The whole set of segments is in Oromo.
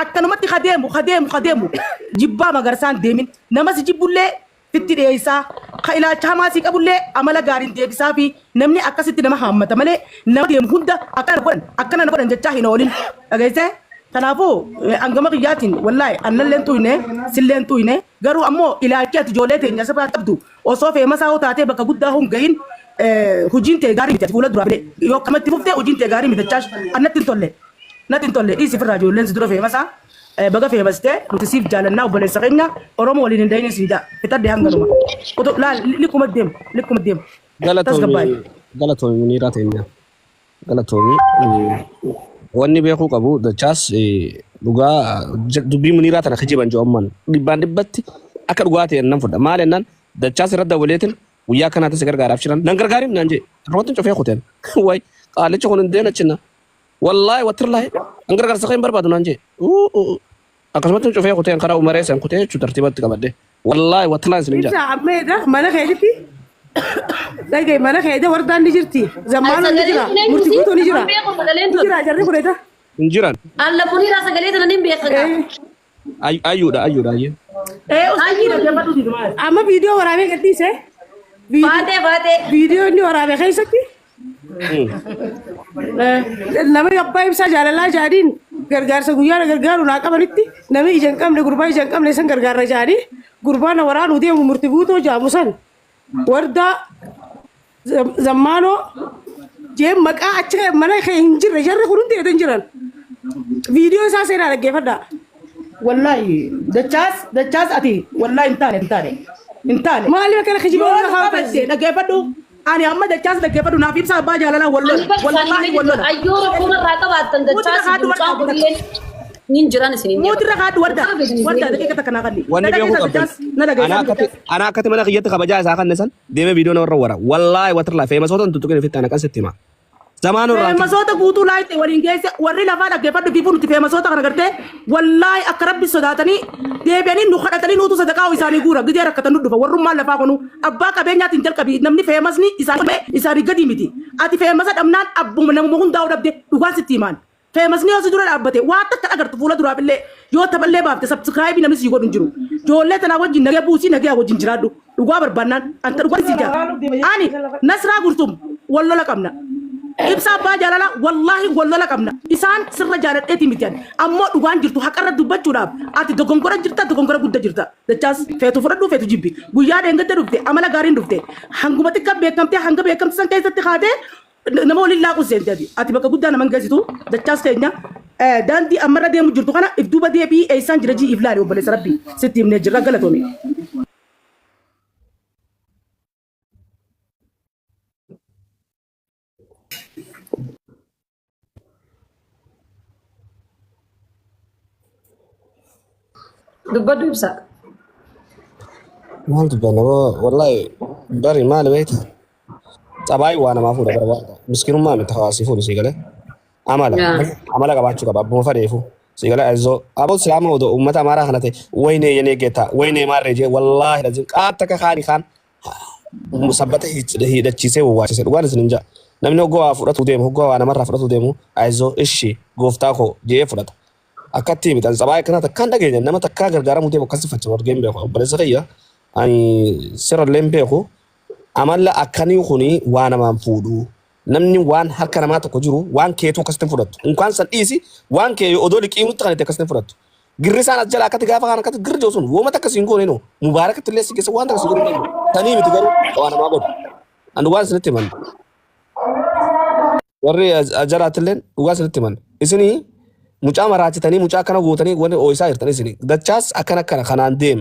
akkanumatti kadeemu jibbaa magarsaan deemin nama si jibbullee fitti dhiyeessaa ka ilaalcha hamaa si qabullee amala gaariin deebisaa fi namni akkasitti nama haammata malee nama deemu hunda akkana godhan jechaa hin oolin dhageessee kanaafuu angama qiyyaatiin wallaahi annalleen tuyne silleen tuyne garuu ammoo ilaalchi ati ijoollee teenya asirraa qabdu osoo feemasaa hoo taatee bakka guddaa hun gahin hojiin tee gaarii miti fuula duraa yoo kamatti fuftee hojiin tee gaarii miti annatti hin tolle dhiisi firraa ijoolleen si dura feemasaa baga feemastee nuti siif jaalannaa obboleessa keenya Oromoo waliin hin dahin siin jaa fitadde hanganuma likkuma deemu galatoomi muniiraa teenya galatoomi wanni beekuu qabu dachaas dhugaa dubbii muniiraa tana kijiban jo'amman dhibbatti akka dhugaa ta'e nan fudha maal ennaan dachaas irra daawwaleetin guyyaa kanaatti si gargaaraaf jiran nan gargaarim naan jee roottin cofee kuteen way qaalicha kun hin deemachinna wallahi watirlahi an gargaarsa keen barbaadu naan jee akkasumatti cufee kuteen karaa umaree san kutee jechuu tartiibatti qabadde wallahi watirlaan isin jaa ammeedha mana keetitti dhagay mana keeda wardaan ni jirti zammaanoo ni jira murtii guutuu ni jira jarri kureeta hin jiran alla muniiraa sagalee tana nin beekaga ayyuudha ayye amma viidiyoo waraabee gadhiise baatee viidiyoo inni waraabee keessatti nama abbaa ibsaa jaalalaa jaadiin gargaarsa guyyaa gargaaru naa qabanitti namni ija hin qabne gurbaa ija hin qabne san gargaarra jaadii gurbaan waraanuu deemu murtii guutoo jaamusan wardaa zammaanoo jee maqaa achi mana kee hin jirre jarri kun hundi eedan jiran viidiyoo isaa seenaa dhaggeeffadhaa wallahi dachaas ati wallahi hin taane maaliif akkana kijibaa wala kaafadde dhaggeeffadhu ani amma dachaas dhaggeeffadhu naaf ibsa abbaa jaalalaa wallola ayyoo rakkoo irraa qabaattan dachaas duucaa guriyeen nin jiran isin mootirra kaadhu warda daqiiqa takka naa qalli wanni beekuu qabdan ana akkati mana kiyyatti kabajaa isaa kan san deeme viidiyoo na warra wallaahi watirlaa feemasoota tuttuqin fitti ana kan sitti hima zamaanuu irraa feemasoota guutuu laayitte waliin geesse warri lafaa dhaggeeffadhu fiifuu nuti feemasoota kana gartee wallaahi akka rabbi sodaatanii deebi'anii nu kadhatanii nuutu sadaqaa isaanii guura gidee rakkatan nu dhufa warrummaan lafaa kunu abbaa qabeenyaatiin jalqabii namni feemasni isaanii gadi miti ati feemasa dhabnaan abbuma namuma hundaa'uu dhabde dhugaan sitti himaan feemasni yoo si dura dhaabbate waan takka agartu fuula duraaf illee yoo taphallee baafte sabskraayibii namni si godhu hin jiru ijoollee tanaa wajjin nagee buusii nagee wajjin jiraadhu dhugaa barbaannaan anta dhugaa si jaa ani nasraa gurtum wallola qabna ibsa abbaa jaalalaa wallaahi wallola qabna isaan sirra jaaladheeti miti ani ammoo dhugaan jirtu haqarra dubbachuudhaaf ati dogongora jirta dogongora guddaa jirta dachaas feetu fudhadhu feetu jibbi guyyaa deengadda dhufte amala gaariin dhufte hanguma xiqqaa beekamtee hanga beekamte san keessatti kaatee nama waliin laaquu seente ati bakka guddaa naman geessitu dachaas keenya daandii ammarra deemu jirtu kana if duuba deebii eessaan jira jii if laali obboleessa rabbii sitti himnee jirra galatoome. dubbadhu ibsa maal dubbanna wallahi bari maal beekta xabaay waa namaa fuudha barbaada miskiinummaa miti hawaasii fuudhu sii galee amala qabaachuu qaba abbuma fadeefu sii galee azoo aboo silaama odoo uummata amaaraa kana ta'e waynee yenee geetta waynee maarree jee wallaahi dhazin qaatta ka kaani kaan sabbata hidhachiisee wawwaachise dhugaan isin hin jaa namni hoggoo waa fudhatu deemu hoggoo waa namarraa fudhatu deemu azoo ishi gooftaa koo jee fudhata akkatti mitan xabaay kana takkaan dhageenya nama takkaa gargaaramuu deemu akkasi facha wargeen beeku obboleessa kiyya ani sirallee beeku amalla akkanii kuni waan namaan fuudhu namni waan harka namaa tokko jiru waan keetu akkasitti fudhattu unkaan san dhiisi waan kee odoo liqiimutti kan itti akkasitti fudhattu girri isaan as jala akkatti gaafa kan akkatti girri joosun wooma takka siin goone noo mubaarakatti illee si keessa waan takka si godhu danda'u tanii miti garuu waan namaa godhu ani waan isinitti himan warri ajaraatti illee dhugaa isinitti himan isinii mucaa maraachitanii mucaa akkana gootanii wanni ooyisaa jirtan isinii dachaas akkana kanaan deem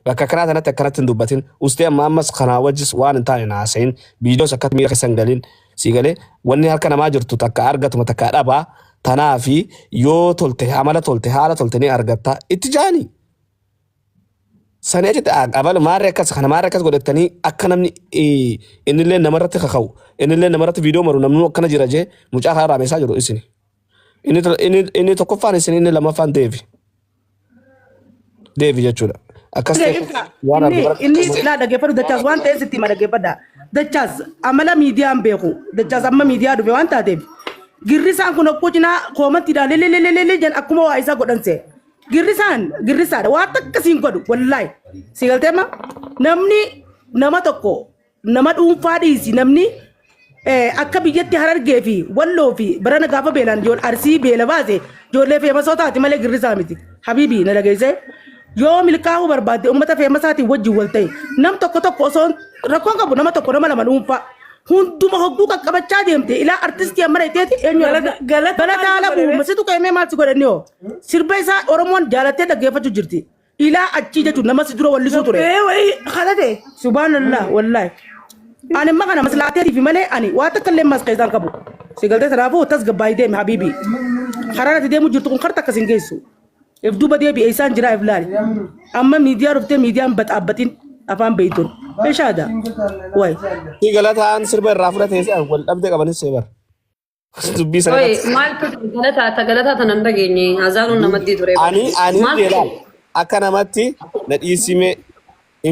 bakka kanaa kanatti akkanatti hin dubbatin ustee amma ammas kanaa wajjis waan hin taane naasayin viidiyoos akkatti miira keessa hin galin sii galee wanni harka namaa jirtu takka argatuma takka dhabaa tanaa fi yoo tolte amala tolte haala tolte ni argatta itti jaani sanii achitti abalu maarree akkas godhattanii akka namni innillee namarratti kaka'u innillee namarratti viidiyoo maru namnu akkana jira jee mucaa kaa raameessaa jiru isini inni tokkoffaan isin inni lamaffaan deevi jechuudha. Akkas inni silaa dhaggeeffatu dachaas waan ta'eef sitti hima dhaggeeffadha. Dachaas amala miidiyaan beeku dachaas amma miidiyaa dhufe waan taateef girri isaan kun okkoo cinaa koomantiidhaan leelleelleellee jan akkuma waa isaa godhanse girrisaadha waan akkasiin godhu wallaahi si galteema namni nama tokko nama dhuunfaa dhiisi namni akka biyyatti Harargee fi Walloo fi barana gaafa beelaan Arsii beela baase ijoollee feemasoo taati malee girrisaa miti habiibii na dhageesse yoo milkaa'uu barbaadde uummata feemasaatiin wajjin wal ta'e nam tokko osoo rakkoon qabu nama tokko nama lama dhuunfaa hunduma hogguu qaqqabachaa deemte ilaa artistii amma dheeteeti eenyu galataa labu masitu qaymee maal si godhanni hoo sirba isaa Oromoon jaalattee dhaggeeffachuu jirti ilaa achii jechuun nama si dura wallisuu ture kadhate subhaanallah wallaahi ani amma kana maslaateetiif malee ani waa takka illee masqeessaan qabu si galtee sanaafuu tas gabbaayii deeme habiibii karaa ati deemu jirtu kun karta akkas hin geessu if duuba deebi'ee isaan jira if laali amma miidiyaa dhuftee miidiyaan baxaabbatiin afaan beeytuun meeshaadha wayi. Si galataan sirba irraa fudhatee wal dhabdee qabanis seebar. Dubbii sana. Maaltu galataa tanan dhageenye azaanuun namatti ture. Ani beelaa akka namatti na dhiisime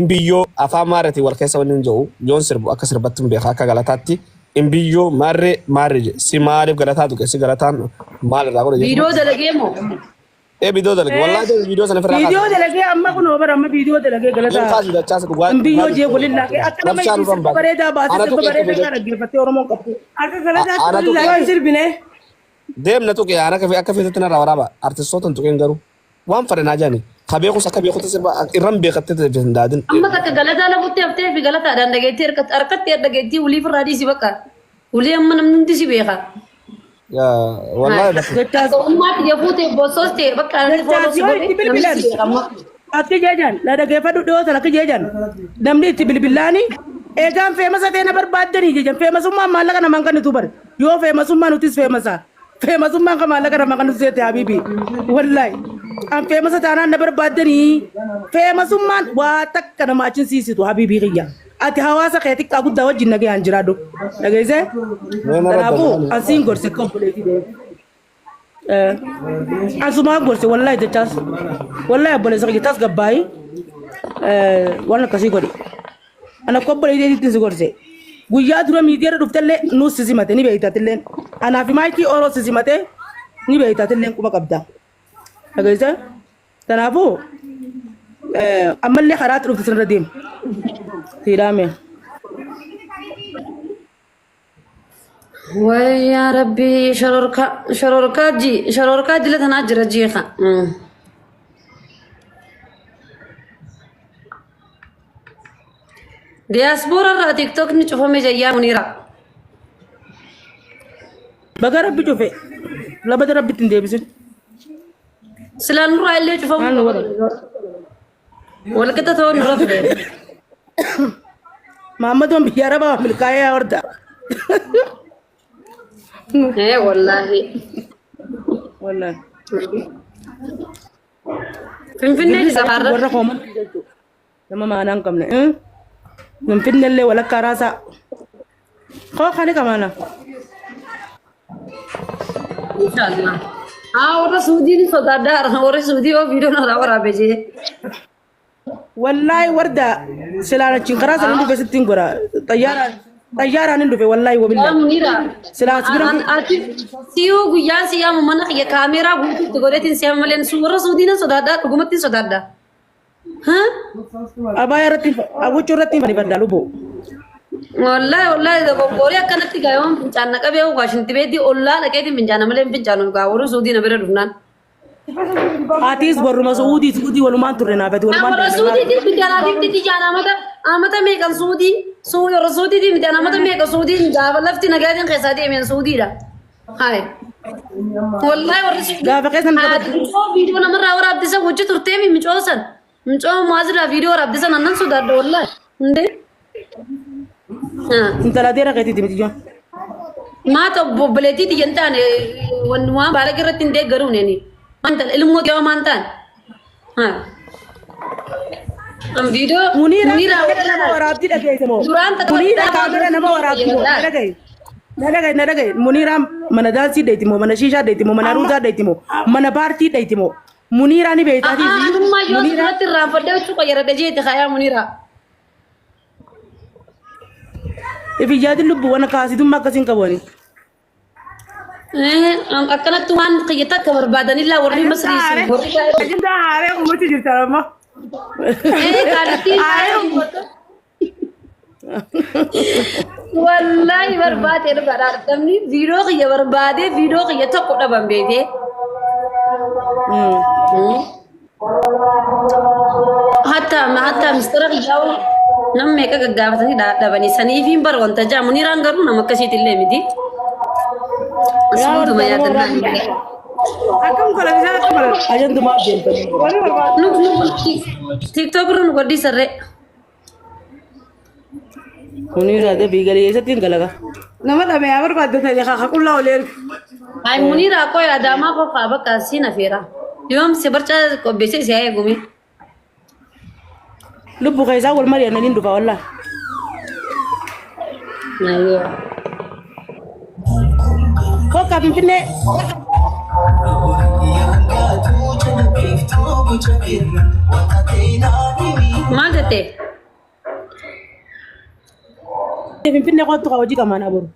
imbiyyoo afaan maarreetiin wal keessa waliin jiru yoon sirbu akka sirbatti beeka akka galataatti imbiyyoo maarree si maaliif galataa tuqe si galataan maal irraa godhe. Viidiyoo dalagee moo? Video dalage wallahi video sana fira video dalage amma kun over amma video dalage galata video je golilla ke akka mai bareda baase ko bareda kana gifate oromo qabtu akka galata wallahi sirbine dem na to ke ana ka akka fitna rawara artistotan to garu wan fara na jani khabe ko sakabe ko sirba iram be khatte dadin amma ka galata la butte afte fi galata dan dage tir ka arkat dage ti uli fira di si baka uli amma nam ndi si beha ya wallahi da ummat ya fute bososte baka ni fodo si atti jejan la dage fadu do sala ke jejan namni itti bilbilani egan famous atena barbaadani jejan famous umma malaka na mankan tubar yo famous umma nutis famous umma ka malaka na mankan sete habibi wallahi am famous atana na barbaadani famous umma wa takka na macin sisi to habibi riya ati hawasa khaytik ka gudda wajin nage anjirado dagayse tarabu asin gorse complete de asuma gorse wallahi de tas wallahi bole sakki tas gabay wala kasi godi ana ko bole de tin gorse guya dura media duftelle no sisimate ni beyitatellen ana fi maiki oro sisimate ni beyitatellen kuma qabda dagayse tarabu amalle kharat duftin radim تيرامي ويا ربي شروركا جي لتناجر جيخا دياسبورا را تيك توك نشوفه مجايا منيرا بقى ربي شوفي لا بدي ربي تندي بسن سلان نورا اللي شوفه ولا كده تو نروح محمد هم بيارا بابا ملكايا وردا ايه والله فين اللي زهر ورقهم لما ما انا كمنا من فين اللي ولا كراسه خلي كمان ان شاء الله ورا سعودي صدادار ورا سعودي فيديو نورا بيجي والله ورده سلانه چنقراس ندو في 60 غرا طياره ندو في والله وبالله منيره سلا سبرم سيو غيا سيا ممن يا كاميرا غوت تغولتين سيا ملن سوره سودينا سودادا غمتين سودادا ها ابا يرتي ابو چورتي بني بدلو بو والله ده غوريا كانت غايوم بنجانا كبيو واشنطن بيدي الله لكيدي بنجانا ملن بنجانا غاورو سودينا بير دفنان Atis baru masuk Saudi walau mantur na fati walau mantur. Saudi di bidana di jana amata mekan Saudi di bidana amata mekan Saudi java lafti nagadin qisadi men Saudi da. Hai. Wallahi warisi. Gava qisan da. Video na marra wara abdisa wajhi turte mi michosan. Micho mazra video wara abdisa nan suda wallahi. Inde. Inta la dera qati timtijo. Ma to bobleti di jantane wanwa baragiratin de garune ni. Mantan ilmu kau mantan, video Munira nama orang abdi lagi semua. Munira kamera nama orang abdi. Nada gay. Munira mana dansi deh timo, mana shisha deh timo, mana ruza deh timo, mana party deh timo. Munira ni beta di. Munira terang pada itu kaya ada je terkaya Munira. Tapi jadi lu bukan kasih tu mak kasih kau ni. akkanatti waan qiyyata akka barbaadanillee warri masriisi Ajinda haaree ummati jirtan amma. wallahi barbaade barbaadamni viidiyoo qiyya barbaade viidiyoo qiyya tokko dhaban beekee hatta mistara qiyyaa'u namni meeqa gaggaafatanii dhabanii saniifiin bara wanta jaamu ni raangaruu nama akkasiitillee miti asumtuma yaadannaa Akkam kala bisa akkam kala. Ajaan tumaa jentan. TikTok irra nu godhi sarree. Kuni raade biigalee eessatti hin galaga. Nama dhamee yaa barbaadde ta'e haa qullaa oleen. Ay Munira koo yaadamaa qofaa bakka siin afeera. Yoom si barcaa qopheessee si haa eegume. Lubbu keessaa wal mari'annanii hin dhufa wallaa. Kokka Finfinnee. Maal jettee? Finfinnee kottu kaa hojii qamaan aboru.